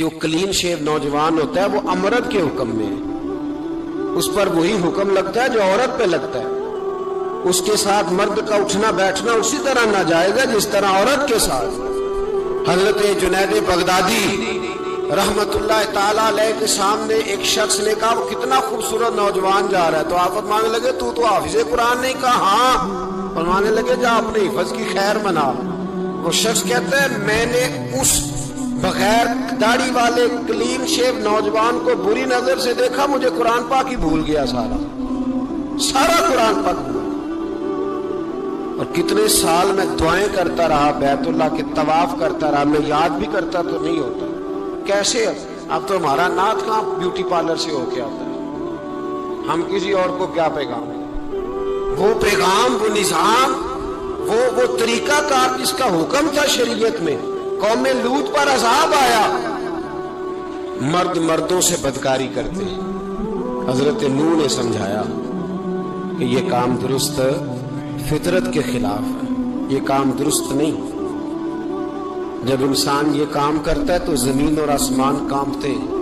جو کلین شیو نوجوان ہوتا ہے وہ امرد کے حکم میں ہے، اس پر وہی حکم لگتا ہے جو عورت پہ لگتا ہے. اس کے ساتھ مرد کا اٹھنا بیٹھنا اسی طرح ناجائز ہے جس طرح عورت کے ساتھ. حضرت جنید بغدادی رحمت اللہ تعالیٰ علیہ کے سامنے ایک شخص نے کہا وہ کتنا خوبصورت نوجوان جا رہا ہے، تو آپ فرمانے لگے تو حافظ قرآن نہیں؟ کہا ہاں. فرمانے لگے جا اپنے حفظ کی خیر منا. وہ شخص کہتا ہے میں نے اس بغیر داڑھی والے کلین شیو نوجوان کو بری نظر سے دیکھا، مجھے قرآن پاک ہی بھول گیا، سارا قرآن پاک بھول. اور کتنے سال میں دعائیں کرتا رہا، بیت اللہ کے طواف کرتا رہا، میں یاد بھی کرتا تو نہیں ہوتا. کیسے؟ اب تو ہمارا نعت کہاں بیوٹی پارلر سے ہو کے آتا ہے، ہم کسی اور کو کیا پیغام دیں؟ وہ پیغام، وہ نظام، وہ طریقہ کار جس کا حکم تھا شریعت میں. قوم لوط پر عذاب آیا، مرد مردوں سے بدکاری کرتے. حضرت نوح نے سمجھایا کہ یہ کام درست فطرت کے خلاف ہے، یہ کام درست نہیں. جب انسان یہ کام کرتا ہے تو زمین اور آسمان کانپتے ہیں.